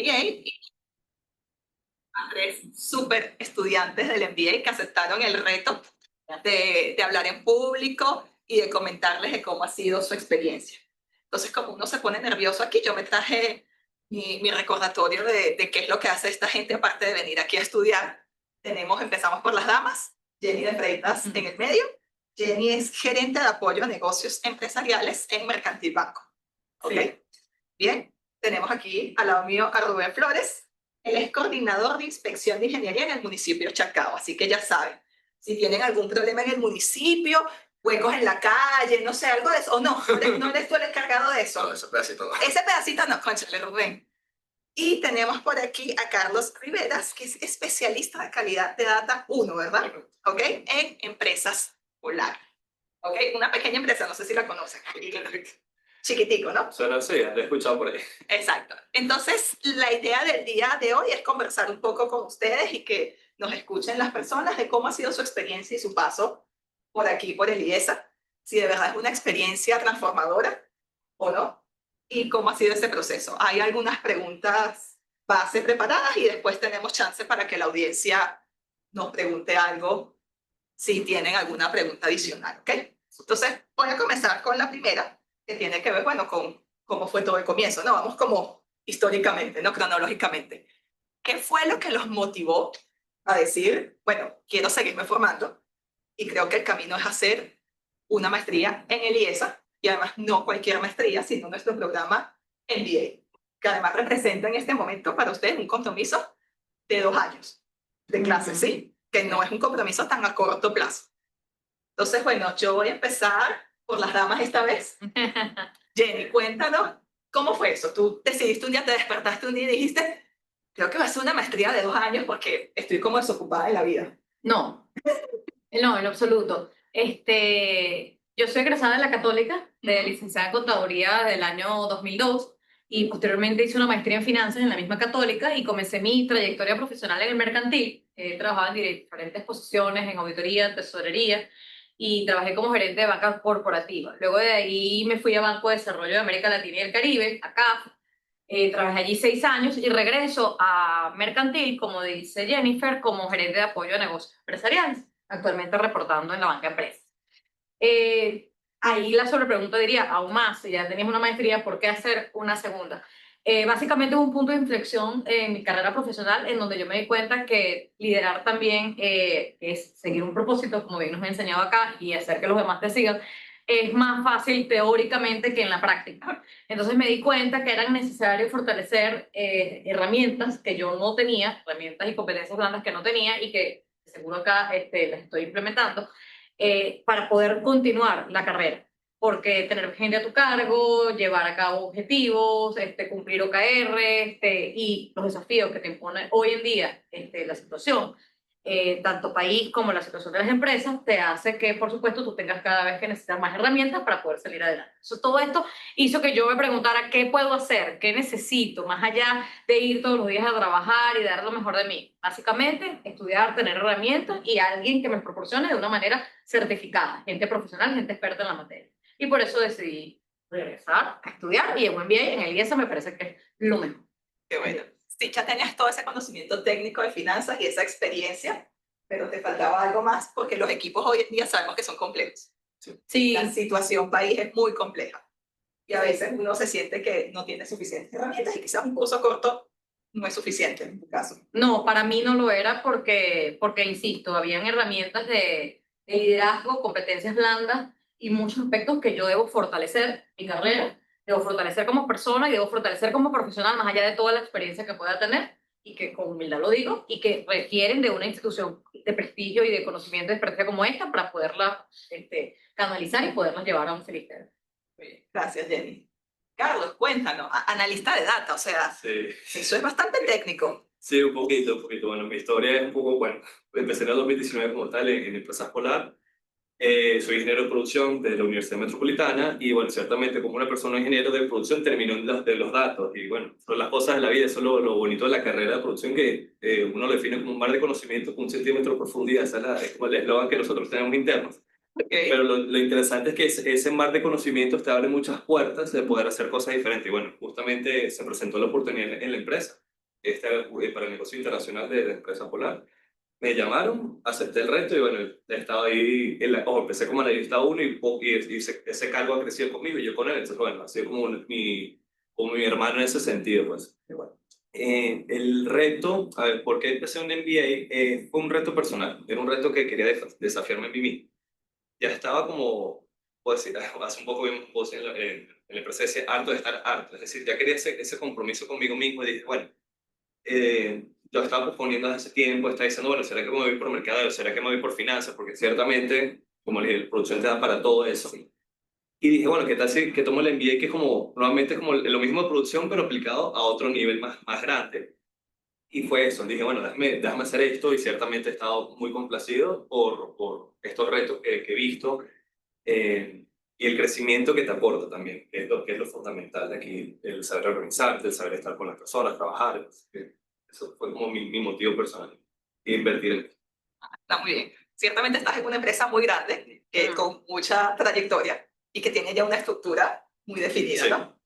MBA y a 3 súper estudiantes del MBA que aceptaron el reto de hablar en público y de comentarles de cómo ha sido su experiencia. Entonces, como uno se pone nervioso aquí, yo me traje mi recordatorio de qué es lo que hace esta gente aparte de venir aquí a estudiar. Empezamos por las damas, Jenny de Freitas en el medio. Jenny es gerente de apoyo a negocios empresariales en Mercantil Banco. ¿Ok? Sí. Bien, tenemos aquí al lado mío a Rubén Flores. Él es coordinador de inspección de ingeniería en el municipio de Chacao, así que ya saben, si tienen algún problema en el municipio, huecos en la calle, no sé, algo de eso, o no, no eres tú el encargado de eso. No, ese pedacito no. Ese pedacito no, cónchale, Rubén. Y tenemos por aquí a Carlos Riveras, que es especialista de calidad de data 1, ¿verdad? ¿Ok? En empresas Polar. ¿Ok? Una pequeña empresa, no sé si la conocen. Chiquitico, ¿no? Suena así, lo he escuchado por ahí. Exacto. Entonces, la idea del día de hoy es conversar un poco con ustedes y que nos escuchen las personas de cómo ha sido su experiencia y su paso por aquí, por el IESA, si de verdad es una experiencia transformadora o no, y cómo ha sido ese proceso. Hay algunas preguntas base preparadas y después tenemos chance para que la audiencia nos pregunte algo si tienen alguna pregunta adicional, ¿ok? Entonces, voy a comenzar con la primera, que tiene que ver, bueno, con cómo fue todo el comienzo, ¿no? Vamos como históricamente, ¿no? Cronológicamente. ¿Qué fue lo que los motivó a decir, bueno, quiero seguirme formando y creo que el camino es hacer una maestría en el IESA, y además no cualquier maestría, sino nuestro programa MBA, que además representa en este momento para ustedes un compromiso de 2 años de clase, ¿sí? Que no es un compromiso tan a corto plazo. Entonces, bueno, yo voy a empezar por las damas esta vez. Jenny, cuéntanos, ¿cómo fue eso? Tú decidiste un día, te despertaste un día y dijiste, creo que va a ser una maestría de 2 años porque estoy como desocupada de la vida. No, no, en lo absoluto. Yo soy egresada de la Católica, de licenciada en Contaduría del año 2002 y posteriormente hice una maestría en Finanzas en la misma Católica y comencé mi trayectoria profesional en el mercantil. Trabajaba en diferentes posiciones, en auditoría, tesorería y trabajé como gerente de banca corporativa. Luego de ahí me fui a Banco de Desarrollo de América Latina y el Caribe, acá. Trabajé allí 6 años y regreso a Mercantil, como dice Jennifer, como gerente de apoyo a negocios empresariales, actualmente reportando en la banca empresa. Ahí la sobrepregunta diría, aún más, si ya tenías una maestría, ¿por qué hacer una segunda? Básicamente es un punto de inflexión en mi carrera profesional en donde yo me di cuenta que liderar también es seguir un propósito, como bien nos ha enseñado acá, y hacer que los demás te sigan, es más fácil teóricamente que en la práctica. Entonces me di cuenta que era necesario fortalecer herramientas que yo no tenía, herramientas y competencias blandas que no tenía y que seguro acá las estoy implementando para poder continuar la carrera. Porque tener gente a tu cargo, llevar a cabo objetivos, cumplir OKR y los desafíos que te impone hoy en día la situación, tanto país como la situación de las empresas, te hace que, por supuesto, tú tengas cada vez que necesitas más herramientas para poder salir adelante. Todo esto hizo que yo me preguntara qué puedo hacer, qué necesito, más allá de ir todos los días a trabajar y dar lo mejor de mí. Básicamente, estudiar, tener herramientas y alguien que me proporcione de una manera certificada, gente profesional, gente experta en la materia. Y por eso decidí regresar a estudiar y en un MBA en el IESA me parece que es lo mejor. Qué bueno. Sí, ya tenías todo ese conocimiento técnico de finanzas y esa experiencia, pero te faltaba algo más porque los equipos hoy en día sabemos que son complejos. Sí. La situación país es muy compleja y a veces uno se siente que no tiene suficientes herramientas y quizás un curso corto no es suficiente en tu caso. No, para mí no lo era porque insisto, habían herramientas de liderazgo, competencias blandas y muchos aspectos que yo debo fortalecer en mi carrera, debo fortalecer como persona y debo fortalecer como profesional, más allá de toda la experiencia que pueda tener, y que con humildad lo digo, y que requieren de una institución de prestigio y de conocimiento y experiencia como esta para poderla canalizar y poderlas llevar a un feliz término. Gracias, Jenny. Carlos, cuéntanos, analista de data, o sea, Sí. eso es bastante técnico. Sí, un poquito, un poquito. Bueno, mi historia es un poco, bueno, empecé en el 2019 como tal en Empresas Polar. Soy ingeniero de producción de la Universidad Metropolitana y, bueno, ciertamente como una persona ingeniero de producción terminó en de los datos. Y, bueno, son las cosas de la vida, eso es lo bonito de la carrera de producción, que uno lo define como un mar de conocimiento con un centímetro de profundidad. Esa es como el eslogan que nosotros tenemos internos. Okay. Pero lo interesante es que ese mar de conocimiento te abre muchas puertas de poder hacer cosas diferentes. Y bueno, justamente se presentó la oportunidad en la empresa. para el negocio internacional de la empresa Polar. Me llamaron, acepté el reto y bueno, he estado ahí, empecé como analista 1 y ese cargo ha crecido conmigo y yo con él, entonces bueno, ha sido como mi hermano en ese sentido, pues. Y bueno, el reto, a ver, ¿por qué empecé un MBA? Fue un reto personal, era un reto que quería desafiarme en mí mismo. Ya estaba como, puedo decir, hace un poco bien, en la empresa decía, harto de estar harto, es decir, ya quería ese compromiso conmigo mismo y dije, bueno, yo estaba posponiendo desde hace tiempo, estaba diciendo, bueno, ¿será que me voy por mercadeo? ¿Será que me voy por finanzas? Porque ciertamente, como le dije, la producción te da para todo eso. Y dije, bueno, ¿qué tal si que tomo el MBA, que es como, normalmente es como lo mismo de producción, pero aplicado a otro nivel más grande? Y fue eso, dije, bueno, déjame hacer esto y ciertamente he estado muy complacido por estos retos que he visto y el crecimiento que te aporta también, que es lo fundamental de aquí, el saber organizarte, el saber estar con las personas, trabajar. Eso fue como mi motivo personal, invertir en esto. Está muy bien. Ciertamente estás en una empresa muy grande, con mucha trayectoria y que tiene ya una estructura muy definida, Sí. ¿no?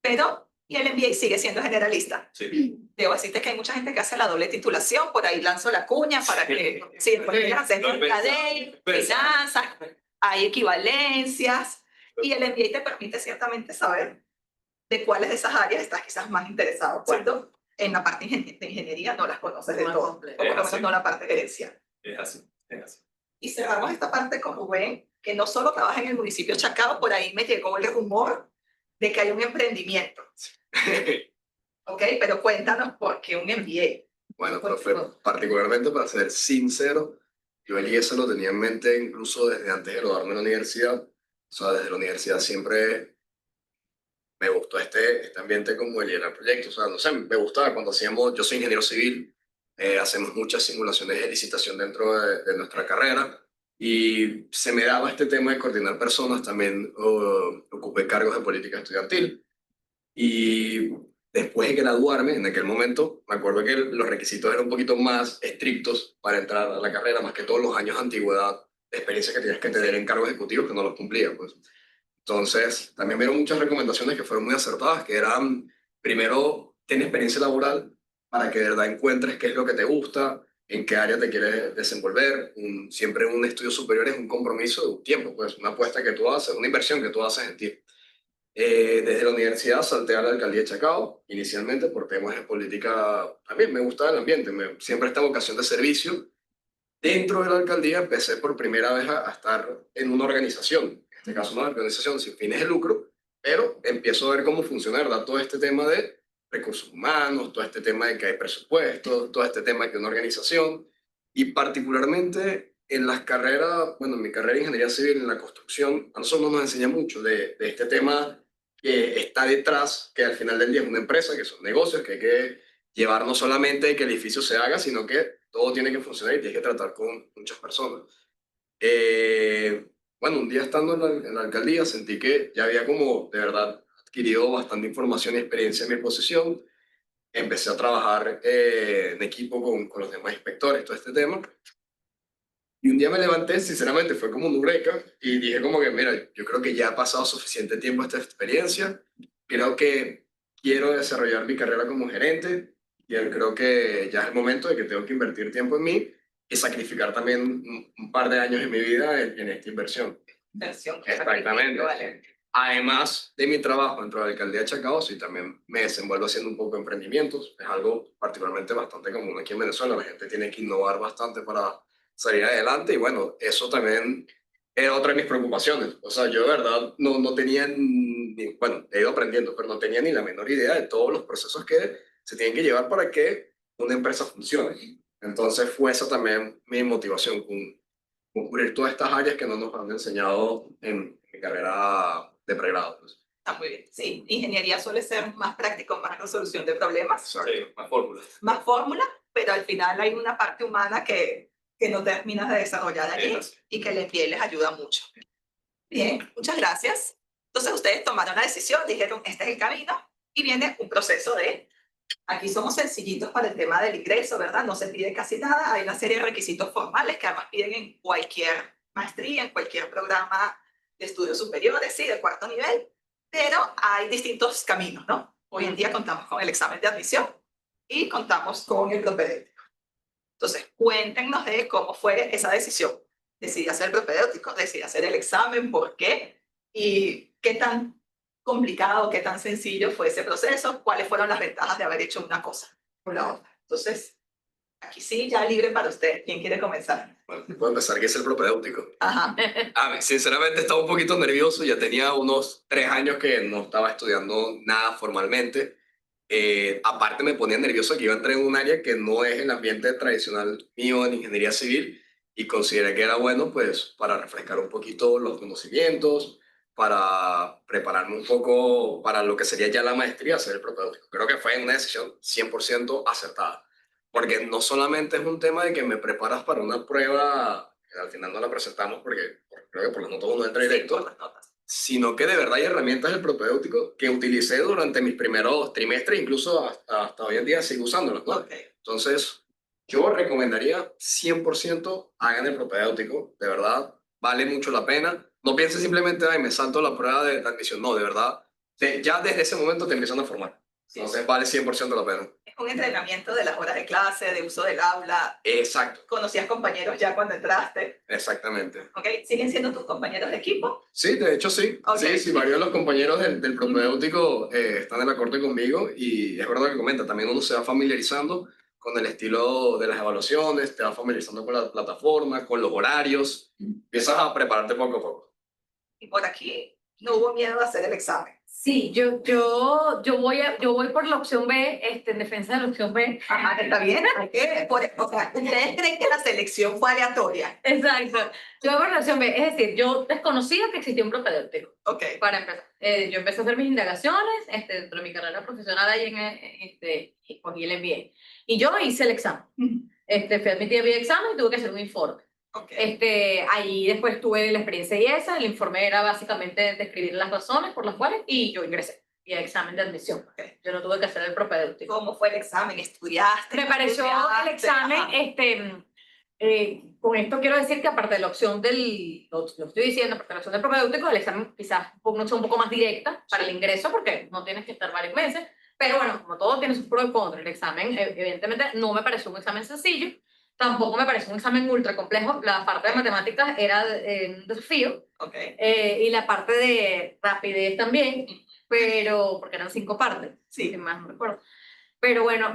Pero, y el MBA sigue siendo generalista. Sí. Debo decirte que hay mucha gente que hace la doble titulación, por ahí lanzo la cuña para que, sí, porque quieras hacer mercadeo, finanzas, hay equivalencias, y el MBA te permite ciertamente saber de cuáles de esas áreas estás quizás más interesado, cuando en la parte de ingeniería no las conoces de todo, o por lo menos no la parte gerencial. Es así, es así. Y cerramos esta parte, como ven, que no solo trabaja en el municipio de Chacao, por ahí me llegó el rumor de que hay un emprendimiento. ¿Ok? Pero cuéntanos por qué un MBA. Bueno, profe, particularmente para ser sincero, yo el IESA lo tenía en mente incluso desde antes de graduarme en la universidad. O sea, desde la universidad siempre me gustó este ambiente como el liderar proyectos. O sea, no sé, me gustaba cuando hacíamos, yo soy ingeniero civil, hacemos muchas simulaciones de licitación dentro de nuestra carrera y se me daba este tema de coordinar personas. También ocupé cargos de política estudiantil. Y después de graduarme, en aquel momento, me acuerdo que los requisitos eran un poquito más estrictos para entrar a la carrera, más que todos los años de antigüedad, de experiencia que tenías que tener en cargos ejecutivos que no los cumplía, pues. Entonces, también me dieron muchas recomendaciones que fueron muy acertadas, que eran, primero, ten experiencia laboral para que de verdad encuentres qué es lo que te gusta, en qué área te quieres desenvolver. Siempre un estudio superior es un compromiso de un tiempo, pues, una apuesta que tú haces, una inversión que tú haces en ti. Desde la universidad salté a la alcaldía de Chacao, inicialmente por temas de política. También me gustaba el ambiente, siempre esta vocación de servicio. Dentro de la alcaldía empecé por primera vez a estar en una organización, en este caso una organización sin fines de lucro, pero empiezo a ver cómo funciona, ¿verdad? Todo este tema de recursos humanos, todo este tema de que hay presupuestos, todo este tema de que una organización, y particularmente en las carreras, bueno, en mi carrera de ingeniería civil, en la construcción, a nosotros no nos enseña mucho de este tema que está detrás, que al final del día es una empresa, que son negocios, que hay que llevar no solamente que el edificio se haga, sino que todo tiene que funcionar y tienes que tratar con muchas personas. Bueno, un día estando en la alcaldía sentí que ya había como de verdad adquirido bastante información y experiencia en mi posición. Empecé a trabajar en equipo con los demás inspectores, todo este tema. Y un día me levanté, sinceramente, fue como un eureka y dije como que, mira, yo creo que ya ha pasado suficiente tiempo esta experiencia, creo que quiero desarrollar mi carrera como gerente y creo que ya es el momento de que tengo que invertir tiempo en mí y sacrificar también un par de años de mi vida en esta inversión. Inversión. Exactamente. Vale. Además de mi trabajo dentro de la alcaldía de Chacao, sí también me desenvuelvo haciendo un poco de emprendimientos. Es algo particularmente bastante común aquí en Venezuela. La gente tiene que innovar bastante para salir adelante y bueno, eso también era otra de mis preocupaciones. O sea, yo de verdad no tenía, bueno, he ido aprendiendo, pero no tenía ni la menor idea de todos los procesos que se tienen que llevar para que una empresa funcione. Entonces fue esa también mi motivación, con cubrir todas estas áreas que no nos han enseñado en mi carrera de pregrado. Pues. Está muy bien. Sí, ingeniería suele ser más práctico, más resolución de problemas, Sí, más fórmulas. más fórmula, pero al final hay una parte humana que no terminas de desarrollar allí y que el MBA les ayuda mucho. Bien, muchas gracias. Entonces ustedes tomaron la decisión, dijeron, este es el camino, y viene un proceso de, aquí somos sencillitos para el tema del ingreso, ¿verdad? No se pide casi nada, hay una serie de requisitos formales que además piden en cualquier maestría, en cualquier programa de estudios superiores, sí, de cuarto nivel, pero hay distintos caminos, ¿no? Hoy en día contamos con el examen de admisión, y contamos con el propedéutico. Entonces, cuéntenos de cómo fue esa decisión. Decidí hacer el propedéutico, decidí hacer el examen, ¿por qué? Y qué tan complicado, qué tan sencillo fue ese proceso, cuáles fueron las ventajas de haber hecho una cosa o la otra. Entonces, aquí sí, ya libre para usted. ¿Quién quiere comenzar? Bueno, puedo empezar, que es el propedéutico. Ajá. Sinceramente estaba un poquito nervioso, ya tenía unos 3 años que no estaba estudiando nada formalmente. Aparte me ponía nervioso que iba a entrar en un área que no es el ambiente tradicional mío en ingeniería civil, y consideré que era bueno pues para refrescar un poquito los conocimientos, para prepararme un poco para lo que sería ya la maestría, hacer el propedéutico. Creo que fue una decisión 100% acertada, porque no solamente es un tema de que me preparas para una prueba que al final no la presentamos porque creo que por las notas uno entra Sí, directo, por las notas. sino que de verdad hay herramientas del propedéutico que utilicé durante mis primeros trimestres, incluso hasta hoy en día sigo usándolas, ¿no? Ok. Entonces, yo recomendaría 100% hagan el propedéutico, de verdad, vale mucho la pena. No pienses simplemente, ay, me salto la prueba de admisión, no, de verdad, ya desde ese momento te empiezan a formar. Sí. Entonces, vale 100% la pena. Es un entrenamiento de las horas de clase, de uso del aula. Exacto, Conocías compañeros ya cuando entraste. exactamente. ¿Ok? ¿Siguen siendo tus compañeros de equipo? Sí, de hecho sí. Ok. Sí, varios de los compañeros del propedéutico están en la corte conmigo, y es verdad que comenta, también uno se va familiarizando con el estilo de las evaluaciones, te vas familiarizando con la plataforma, con los horarios, empiezas a prepararte poco a poco. Y por aquí no hubo miedo a hacer el examen. Sí, yo voy por la opción B, en defensa de la opción B. Ajá, está bien. Hay que, o sea, ¿ustedes creen que la selección fue aleatoria? Exacto. Yo voy por la opción B, es decir, yo desconocía que existía un propedéutico. Ok. Para empezar, yo empecé a hacer mis indagaciones dentro de mi carrera profesional ahí y cogí el MBA. Y yo hice el examen. Fui admitida vía examen y tuve que hacer un informe. Ok. Ahí después tuve la experiencia y esa, el informe era básicamente describir las razones por las cuales y yo ingresé y el examen de admisión. Ok. Yo no tuve que hacer el propedéutico. ¿Cómo fue el examen? ¿Estudiaste? Me pareció el examen, Ajá. con esto quiero decir que aparte de la opción lo estoy diciendo, aparte de la opción del propedéutico, el examen quizás una opción un poco más directa para el ingreso porque no tienes que estar varios meses, pero bueno, como todo tiene sus pros y contras, el examen evidentemente no me pareció un examen sencillo. Tampoco me pareció un examen ultra complejo. La parte de matemáticas era un desafío. Ok. Y la parte de rapidez también, pero porque eran 5 partes, Sí. si más no recuerdo. Pero bueno,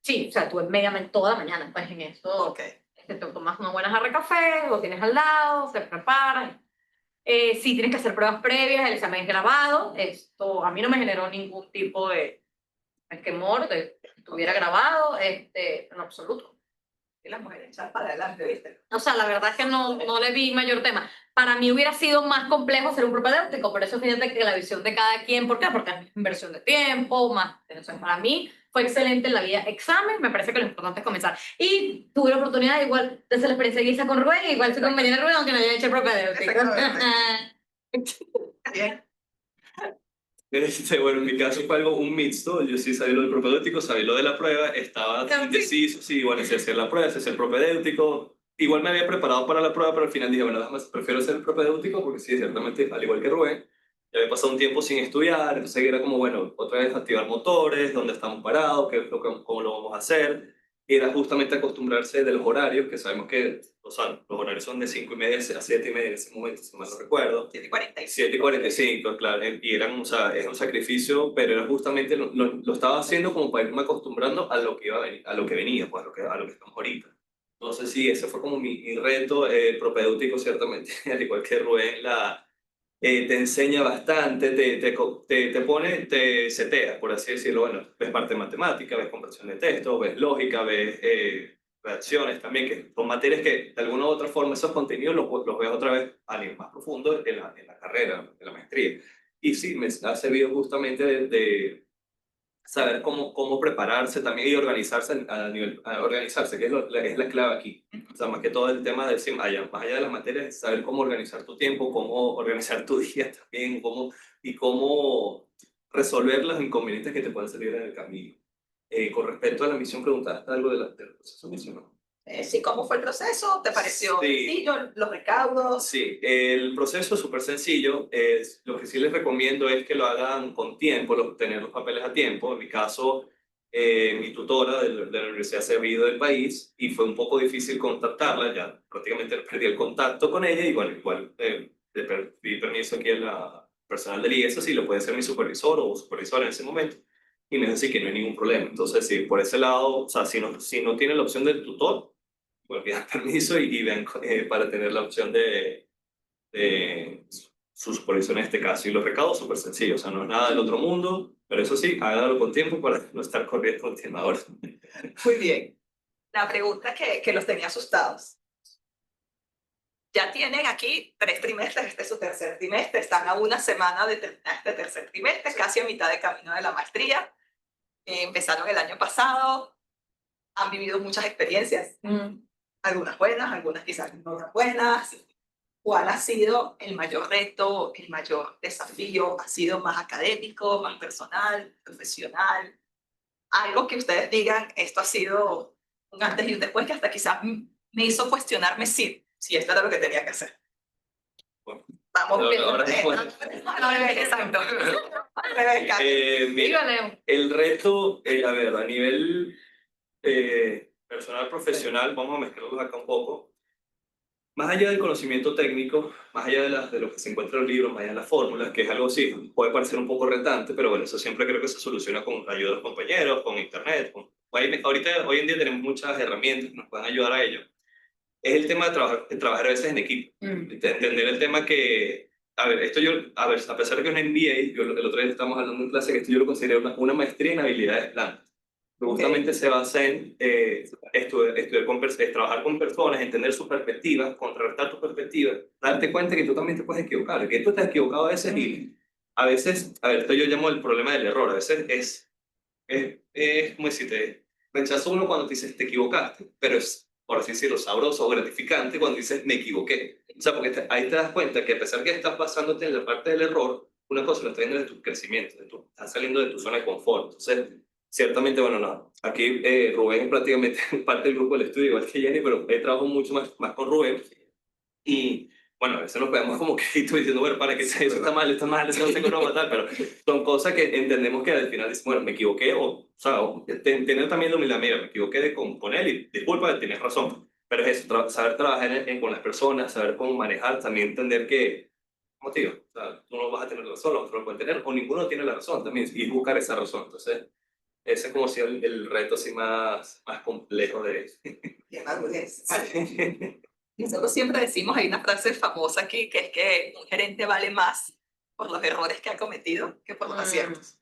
sí, o sea, tuve mediamente toda la mañana pues en eso. Ok. Te tomas una buena jarra de café, lo tienes al lado, se prepara. Sí, tienes que hacer pruebas previas, el examen es grabado. Esto a mí no me generó ningún tipo de esquemor de que estuviera grabado, en absoluto. Y las mujeres echan para adelante, ¿viste? O sea, la verdad es que no le vi mayor tema. Para mí hubiera sido más complejo hacer un propedéutico, por eso fíjate que la visión de cada quien, ¿por qué? Porque es inversión de tiempo, más. Entonces, para mí fue excelente la vía examen, me parece que lo importante es comenzar. Y tuve la oportunidad igual de hacer la experiencia que hice con Rubén, igual soy compañera de Rubén, aunque no haya hecho el propedéutico. Bien. Bueno, en mi caso fue algo, un mixto. Yo sí sabía lo del propedéutico, sabía lo de la prueba, estaba Claro, sí. indeciso, sí, bueno, si hacer la prueba, si hacer el propedéutico. Igual me había preparado para la prueba, pero al final dije, bueno, prefiero hacer el propedéutico porque sí, ciertamente, al igual que Rubén, ya había pasado un tiempo sin estudiar, entonces era como, bueno, otra vez activar motores, dónde estamos parados, cómo lo vamos a hacer. Y era justamente acostumbrarse de los horarios, que sabemos que, o sea, los horarios son de 5:30 a 7:30 en ese momento, si mal no recuerdo. 7:45. 7:45, claro, y eran, o sea, es un sacrificio, pero era justamente, lo estaba haciendo como para irme acostumbrando a lo que iba a venir, a lo que venía, pues a lo que estamos ahorita. Entonces sí, ese fue como mi reto propedéutico, ciertamente, al igual que Rubén, te enseña bastante, te pone, te setea, por así decirlo. Bueno, ves parte de matemática, ves comprensión de texto, ves lógica, ves redacciones también, que son materias que de alguna u otra forma esos contenidos los ves otra vez a nivel más profundo en la carrera, en la maestría. Y sí, me ha servido justamente de saber cómo prepararse también y organizarse organizarse, que es la clave aquí. O sea, más que todo el tema de, sí, más allá de las materias, es saber cómo organizar tu tiempo, cómo organizar tu día también, cómo resolver los inconvenientes que te pueden salir en el camino. Con respecto a la misión, preguntaste algo del proceso de misión, ¿no? Sí, ¿cómo fue el proceso? ¿Te pareció Sí. sencillo? ¿Los recaudos? Sí, el proceso es súper sencillo. Lo que sí les recomiendo es que lo hagan con tiempo, tener los papeles a tiempo. En mi caso, mi tutora de la universidad se había ido del país y fue un poco difícil contactarla, ya prácticamente perdí el contacto con ella y bueno, igual le pedí permiso aquí a la personal del IESA si lo puede ser mi supervisor o supervisora en ese momento y me dijo sí que no hay ningún problema. Entonces, sí, por ese lado, o sea, si no tiene la opción del tutor, pues pidan permiso y vean para tener la opción de su supervisión en este caso. Y los recados súper sencillos, o sea, no es nada del otro mundo, pero eso sí, hágalo con tiempo para no estar corriendo última hora. Muy bien. La pregunta que los tenía asustados. Ya tienen aquí 3 trimestres, este es su tercer trimestre, están a una semana de terminar este tercer trimestre, casi a mitad de camino de la maestría. Empezaron el año pasado, han vivido muchas experiencias, algunas buenas, algunas quizás no tan buenas. ¿Cuál ha sido el mayor reto, el mayor desafío? ¿Ha sido más académico, más personal, profesional? Algo que ustedes digan, esto ha sido un antes y un después, que hasta quizás me hizo cuestionarme si esto era lo que tenía que hacer. Bueno, Vamos bien. ahora después. Exacto. Al revés, Katy. Mira, Viva Leo. el reto, a ver, a nivel personal, profesional, vamos a mezclarlos acá un poco. Más allá del conocimiento técnico, más allá de lo que se encuentra en los libros, más allá de las fórmulas, que es algo así, puede parecer un poco retante, pero bueno, eso siempre creo que se soluciona con ayuda de los compañeros, con internet. Ahorita, hoy en día tenemos muchas herramientas que nos pueden ayudar a ello. Es el tema de trabajar a veces en equipo. De entender el tema que, a ver, a pesar de que es un MBA, el otro día estamos hablando en clase que esto yo lo considero una maestría en habilidades blandas. Que justamente se basa en trabajar con personas, entender sus perspectivas, contrarrestar tus perspectivas, darte cuenta que tú también te puedes equivocar, que tú te has equivocado a veces y a veces, a ver, esto yo llamo el problema del error, a veces es como decirte, rechazo uno cuando te dices te equivocaste, pero es, por así decirlo, sabroso o gratificante cuando dices me equivoqué. O sea, porque ahí te das cuenta que a pesar que estás pasándote en la parte del error, una cosa lo estás viendo de tu crecimiento, estás saliendo de tu zona de confort. Entonces, ciertamente, bueno, no. Aquí Rubén es prácticamente parte del grupo del estudio, igual que Jenny, pero he trabajado mucho más con Rubén. Y bueno, a veces nos quedamos como que tú diciendo, bueno, para que eso está mal, eso no sé cómo matar, pero son cosas que entendemos que al final dicen, bueno, me equivoqué, o sea, tener también la humildad, mira, me equivoqué con él y disculpa, tienes razón. Pero es eso, saber trabajar con las personas, saber cómo manejar, también entender que, como te digo, o sea, tú no vas a tener la razón, los otros lo pueden tener, o ninguno tiene la razón también, y buscar esa razón. Entonces, ese es como si el reto así más complejo de... De madurez. Nosotros siempre decimos, hay una frase famosa aquí, que es que un gerente vale más por los errores que ha cometido que por los aciertos.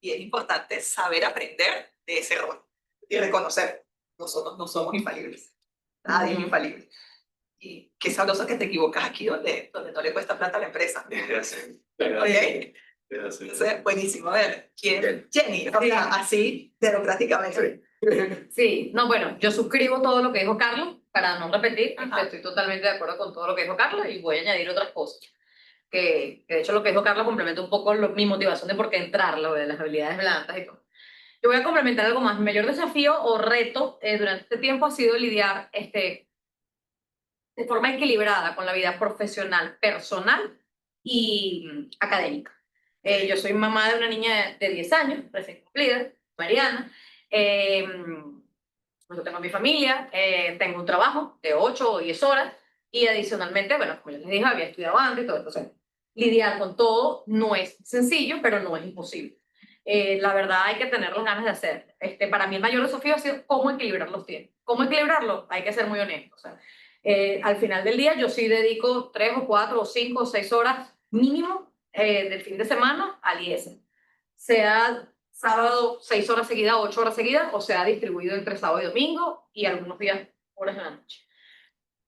Y es importante saber aprender de ese error y reconocer, nosotros no somos infalibles, nadie es infalible. Y qué sabroso que te equivocas aquí donde no le cuesta plata a la empresa. Gracias. ¿Ok? Gracias. Entonces, buenísimo. A ver, ¿quién? Jenny, o Sí. sea, así, democráticamente. Sí, no, bueno, yo suscribo todo lo que dijo Carlos, para no repetir, Ajá. estoy totalmente de acuerdo con todo lo que dijo Carlos y voy a añadir otras cosas. Que de hecho lo que dijo Carlos complementa un poco mi motivación de por qué entrar, lo de las habilidades blandas y todo. Yo voy a complementar algo más. Mi mayor desafío o reto durante este tiempo ha sido lidiar de forma equilibrada con la vida profesional, personal y académica. Yo soy mamá de una niña de 10 años, recién cumplida, Mariana. Yo tengo mi familia, tengo un trabajo de 8 o 10 horas y adicionalmente, bueno, como yo les dije, había estudiado antes y todo esto. O sea, lidiar con todo no es sencillo, pero no es imposible. La verdad hay que tener las ganas de hacer. Para mí el mayor desafío ha sido cómo equilibrar los tiempos. ¿Cómo equilibrarlo? Hay que ser muy honesto. O sea, al final del día yo sí dedico 3 o 4 o 5 o 6 horas mínimo del fin de semana al IES. Sea sábado 6 horas seguidas, 8 horas seguidas, o sea distribuido entre sábado y domingo y algunos días horas de la noche.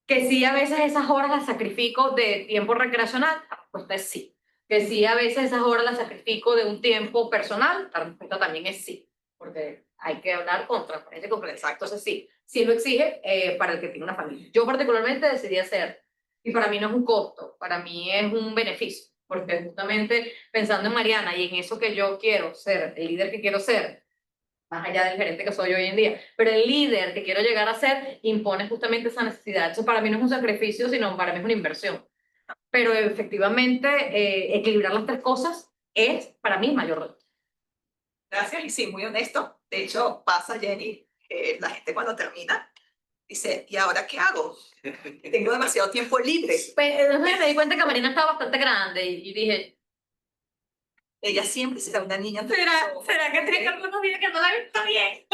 Que sí, a veces esas horas las sacrifico de tiempo recreacional, la respuesta es sí. Que sí, a veces esas horas las sacrifico de un tiempo personal, la respuesta también es sí. Porque hay que hablar con transparencia y con claridad. Entonces sí, sí lo exige para el que tiene una familia. Yo particularmente decidí hacer, y para mí no es un costo, para mí es un beneficio. Porque justamente pensando en Mariana y en eso que yo quiero ser, el líder que quiero ser, más allá del gerente que soy hoy en día, pero el líder que quiero llegar a ser impone justamente esa necesidad. Eso para mí no es un sacrificio, sino para mí es una inversión. Pero efectivamente, equilibrar las tres cosas es para mí el mayor reto. Gracias, y sí, muy honesto. De hecho, pasa, Jenny, la gente cuando termina dice, ¿y ahora qué hago? Tengo demasiado tiempo libre. Pues, me di cuenta que Marina estaba bastante grande y dije, Ella siempre será una niña. ¿será que tiene algunos días que no la he visto bien?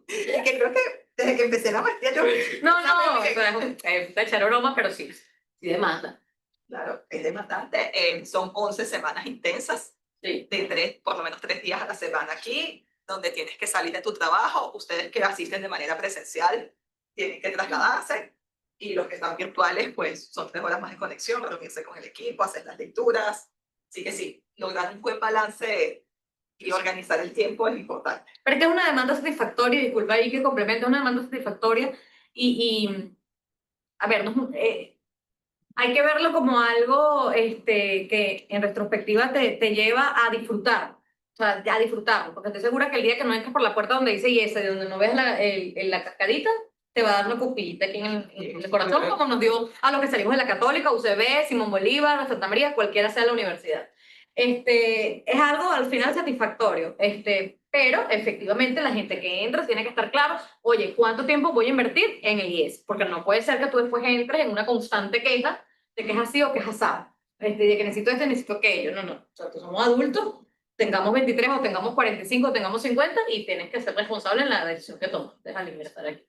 Y que creo que desde que empecé la maestría yo... No, es de echar broma, pero sí demanda. Claro, es demandante. Son 11 semanas intensas, Sí. de 3, por lo menos 3 días a la semana aquí, donde tienes que salir de tu trabajo. Ustedes que asisten de manera presencial tienen que trasladarse, y los que están virtuales, pues son 3 horas más de conexión, reunirse con el equipo, hacer las lecturas. Así que sí, lograr un buen balance y organizar el tiempo es importante. Pero es que es una demanda satisfactoria, disculpa ahí que complemento, es una demanda satisfactoria y a ver, hay que verlo como algo que en retrospectiva te lleva a disfrutar, o sea, a disfrutarlo, porque estoy segura que el día que no entres por la puerta donde dice IES, de donde no ves la cascadita, te va a dar una copillita aquí en el corazón, como nos dio a los que salimos de la Católica, UCB, Simón Bolívar, Santa María, cualquiera sea la universidad. Es algo al final satisfactorio, pero efectivamente la gente que entra tiene que estar claro, oye, ¿cuánto tiempo voy a invertir en el IES? Porque no puede ser que tú después entres en una constante queja de que es así o que es asado, de que necesito aquello, no, o sea, somos adultos, tengamos 23 o tengamos 45 o tengamos 50 y tienes que ser responsable en la decisión que tomas, deja de estar aquí.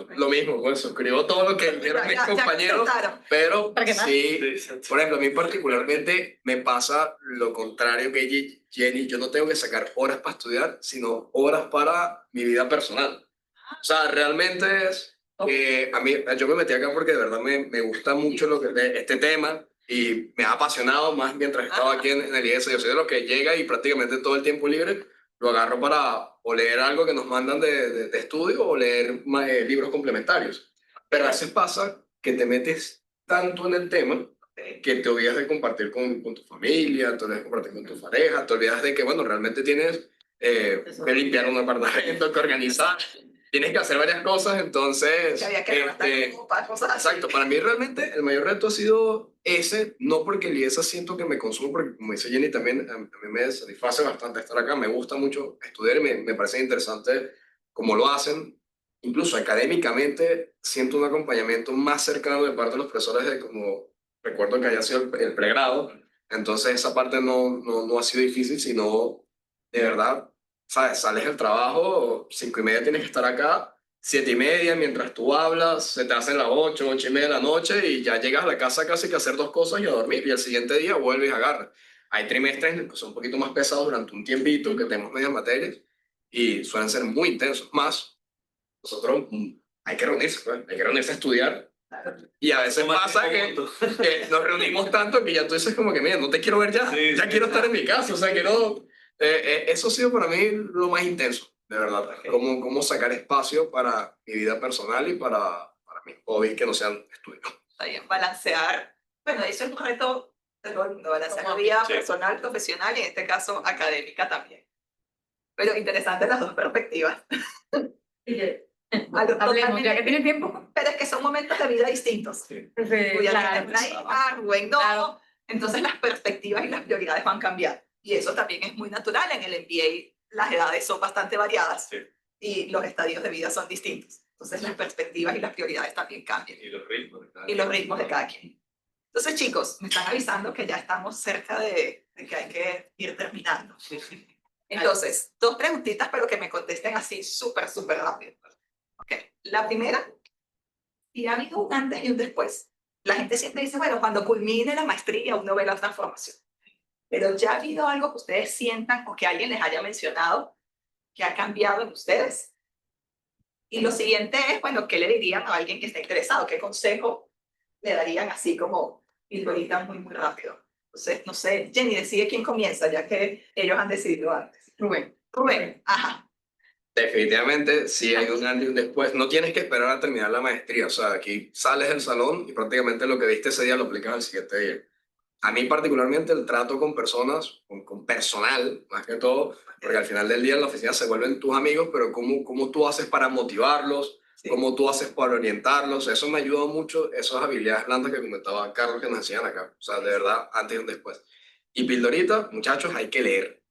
Lo mismo, pues suscribo todo lo que dijeron mis compañeros, pero sí, por ejemplo, a mí particularmente me pasa lo contrario que Jenny. Yo no tengo que sacar horas para estudiar, sino horas para mi vida personal. O sea, realmente es que a mí, yo me metí acá porque de verdad me gusta mucho este tema y me ha apasionado más mientras estaba aquí en el IES. Yo soy de los que llega y prácticamente todo el tiempo libre lo agarro para o leer algo que nos mandan de estudio o leer libros complementarios. Pero a veces pasa que te metes tanto en el tema que te olvidas de compartir con tu familia, te olvidas de compartir con tu pareja, te olvidas de que, bueno, realmente tienes que limpiar un apartamento, que organizar, tienes que hacer varias cosas, entonces... Exacto, para mí realmente el mayor reto ha sido ese, no porque el IESA siento que me consumo, porque como dice Jenny también, a mí me satisface bastante estar acá, me gusta mucho estudiar y me parece interesante cómo lo hacen. Incluso académicamente siento un acompañamiento más cercano de parte de los profesores de como recuerdo que haya sido el pregrado, entonces esa parte no ha sido difícil, sino de verdad, ¿sabes? Sales del trabajo, 5:30 tienes que estar acá, 7:30, mientras tú hablas, se te hacen las 8, 8:30 de la noche y ya llegas a la casa casi que a hacer 2 cosas y a dormir, y al siguiente día vuelves y agarras. Hay trimestres que son un poquito más pesados durante un tiempito, que tenemos medias materias, y suelen ser muy intensos. Más, nosotros hay que reunirse, pues, hay que reunirse a estudiar. Y a veces pasa que nos reunimos tanto que ya tú dices como que, mira, no te quiero ver ya, ya quiero estar en mi casa, o sea, quiero... eso ha sido para mí lo más intenso, de verdad. Cómo sacar espacio para mi vida personal y para mis hobbies que no sean estudios. Está bien, balancear. Bueno, eso es un reto de todo el mundo, balancear la vida personal, profesional y en este caso académica también. Pero interesante las dos perspectivas. Hablemos, ya que tiene tiempo. Pero es que son momentos de vida distintos. Sí, Tú ya claro, tienes una hija, Rubén no. Claro. Entonces las perspectivas y las prioridades van cambiando. Y eso también es muy natural. En el MBA las edades son bastante variadas y los estadios de vida son distintos. Entonces las perspectivas y las prioridades también cambian. Y los ritmos de cada Y los ritmos de cada quien. Entonces, chicos, me están avisando que ya estamos cerca de que hay que ir terminando. Entonces, 2 preguntitas, pero que me contesten así súper rápido. Okay. La primera, y ha habido un antes y un después. La gente siempre dice, bueno, cuando culmine la maestría uno ve la transformación. Pero ya ha habido algo que ustedes sientan o que alguien les haya mencionado que ha cambiado en ustedes. Y lo siguiente es, bueno, ¿qué le dirían a alguien que está interesado? ¿Qué consejo le darían así como pildorita muy rápido? Entonces, no sé, Jenny, decide quién comienza, ya que ellos han decidido antes. Rubén, ajá. Definitivamente, sí hay un antes y un después. No tienes que esperar a terminar la maestría. O sea, aquí sales del salón y prácticamente lo que viste ese día lo aplicas al siguiente día. A mí particularmente el trato con personas, con personal, más que todo, porque al final del día en la oficina se vuelven tus amigos, pero cómo tú haces para motivarlos, cómo tú haces para orientarlos, eso me ayuda mucho, esas habilidades blandas que comentaba Carlos que nos enseñan acá. O sea, de verdad, antes y un después. Y pildorita, muchachos, hay que leer.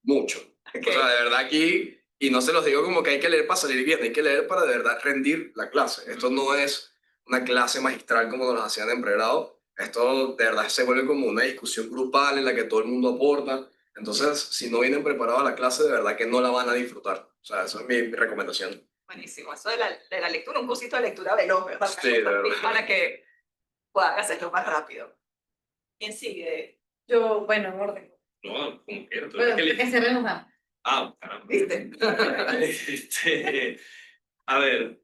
mucho. Ok. O sea, de verdad aquí, y no se los digo como que hay que leer para salir bien, hay que leer para de verdad rendir la clase. Esto no es una clase magistral como nos hacían en pregrado. Esto de verdad se vuelve como una discusión grupal en la que todo el mundo aporta. Entonces, si no vienen preparados a la clase, de verdad que no la van a disfrutar. O sea, esa es mi recomendación. Buenísimo. Eso de la lectura, un cursito de lectura veloz, ¿verdad? Sí, de verdad. Para que puedan hacerlo más rápido. ¿Quién sigue? Yo, bueno, en orden. No, como quieras, tú Bueno, eres que que se relojamos. caramba. ¿Viste? A ver,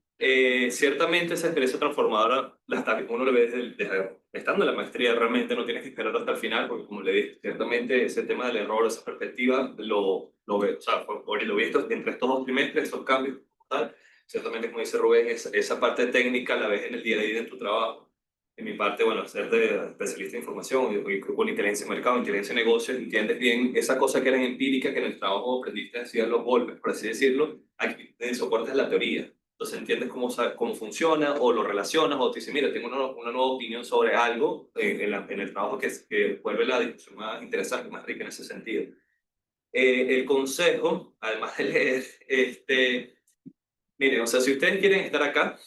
ciertamente esa experiencia transformadora, uno lo ve estando en la maestría, realmente no tienes que esperar hasta el final, porque como le dije, ciertamente ese tema del error, esa perspectiva, lo ve, o sea, por lo visto, entre estos 2 trimestres, esos cambios, tal, ciertamente como dice Rubén, esa parte técnica la ves en el día a día en tu trabajo. En mi parte, bueno, ser de especialista en información y con inteligencia de mercado, inteligencia de negocios, entiendes bien esa cosa que era empírica, que en el trabajo aprendiste a decir los golpes, por así decirlo, aquí te soportas la teoría. Entonces entiendes cómo funciona o lo relacionas o te dices, mira, tengo una nueva opinión sobre algo en el trabajo que vuelve la discusión más interesante, más rica en ese sentido. El consejo, además de leer, miren, o sea, si ustedes quieren estar acá,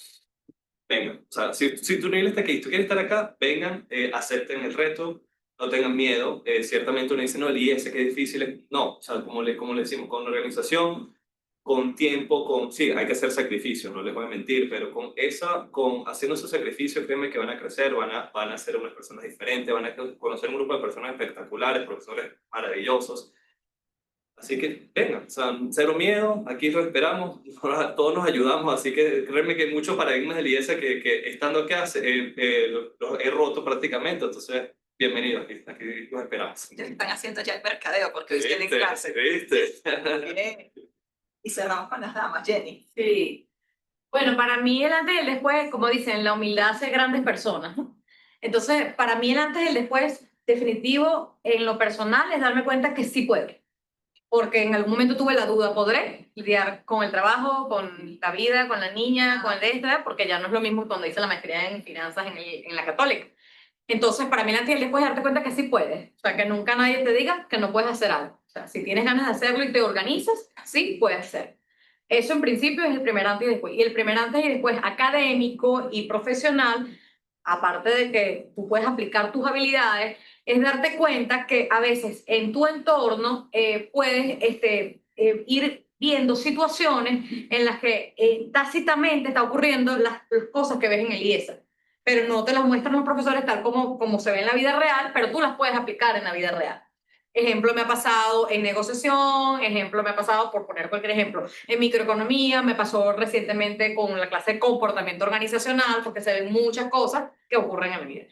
vengan. O sea, si tu nivel está aquí y tú quieres estar acá, vengan, acepten el reto, no tengan miedo. Ciertamente uno dice, no, el IES, qué difícil es. No, o sea, como le decimos, con organización, con tiempo, sí, hay que hacer sacrificios, no les voy a mentir, pero haciendo esos sacrificios, créanme que van a crecer, van a ser unas personas diferentes, van a conocer un grupo de personas espectaculares, profesores maravillosos. Así que venga, o sea, cero miedo, aquí lo esperamos, todos nos ayudamos, así que créeme que hay muchos paradigmas del IES que estando acá los he roto prácticamente, entonces bienvenidos, aquí los esperamos. Ya están haciendo ya el mercadeo porque hoy tienen ¿Viste? clase. ¿Viste? Bien. Y cerramos con las damas, Jenny. Sí. Bueno, para mí el antes y el después, como dicen, la humildad hace grandes personas, ¿no? Entonces, para mí el antes y el después, definitivo, en lo personal, es darme cuenta que sí puedo. Porque en algún momento tuve la duda, ¿podré lidiar con el trabajo, con la vida, con la niña, con el de esta? Porque ya no es lo mismo cuando hice la maestría en finanzas en la Católica. Entonces, para mí el antes y el después es darte cuenta que sí puedes. O sea, que nunca nadie te diga que no puedes hacer algo. O sea, si tienes ganas de hacerlo y te organizas, sí puedes hacer. Eso en principio es el primer antes y después. Y el primer antes y después académico y profesional, aparte de que tú puedes aplicar tus habilidades, es darte cuenta que a veces en tu entorno puedes ir viendo situaciones en las que tácitamente está ocurriendo las cosas que ves en el IESA, pero no te las muestran los profesores tal como se ve en la vida real, pero tú las puedes aplicar en la vida real. Ejemplo me ha pasado en negociación, ejemplo me ha pasado, por poner cualquier ejemplo, en microeconomía, me pasó recientemente con la clase de comportamiento organizacional, porque se ven muchas cosas que ocurren en la vida.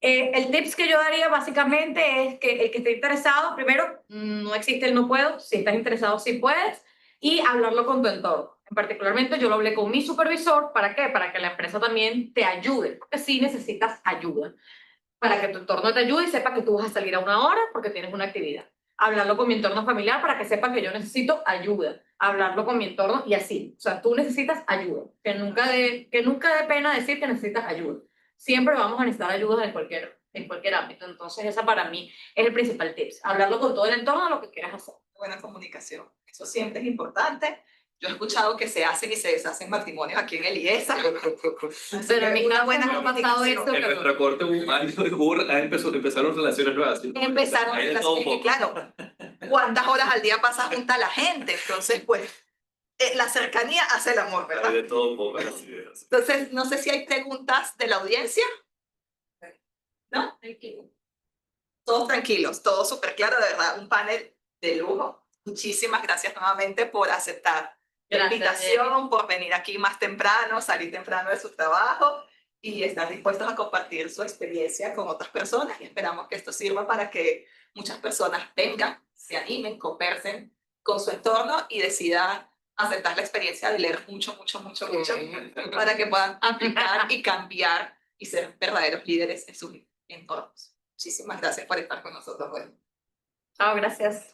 El tips que yo daría básicamente es que el que esté interesado, primero, no existe el no puedo, si estás interesado sí puedes, y hablarlo con tu entorno. En particularmente yo lo hablé con mi supervisor, ¿para qué? Para que la empresa también te ayude, porque sí necesitas ayuda, para que tu entorno te ayude y sepa que tú vas a salir a una hora porque tienes una actividad. Hablarlo con mi entorno familiar para que sepa que yo necesito ayuda. Hablarlo con mi entorno y así. O sea, tú necesitas ayuda. Que nunca dé pena decir que necesitas ayuda. Siempre vamos a necesitar ayuda en cualquier ámbito. Entonces, esa para mí es el principal tip. Hablarlo con todo el entorno de lo que quieras hacer. Buena comunicación. Eso siempre es importante. Yo he escuchado que se hacen y se deshacen matrimonios aquí en el IESA. Pero en mi una caso buena no ha pasado comunicación. eso. En nuestra corte empezaron relaciones nuevas. ¿Sí? Empezaron Hay de las todo un y poco. claro, ¿cuántas horas al día pasa junta la gente? Entonces, pues, la cercanía hace el amor, Hay ¿verdad? de todo un poco. Así es. Entonces, no sé si hay preguntas de la audiencia. ¿No? Todos tranquilos, todo súper claro, de verdad, un panel de lujo. Muchísimas gracias nuevamente por aceptar la Gracias, invitación, por venir aquí más temprano, salir temprano de su trabajo y estar dispuestos a compartir su experiencia con otras personas. Y esperamos que esto sirva para que muchas personas vengan, se animen, conversen con su entorno y decidan aceptar la experiencia de leer mucho, mucho, mucho, mucho, para que puedan aplicar y cambiar y ser verdaderos líderes en sus entornos. Muchísimas gracias por estar con nosotros hoy. Chao, gracias.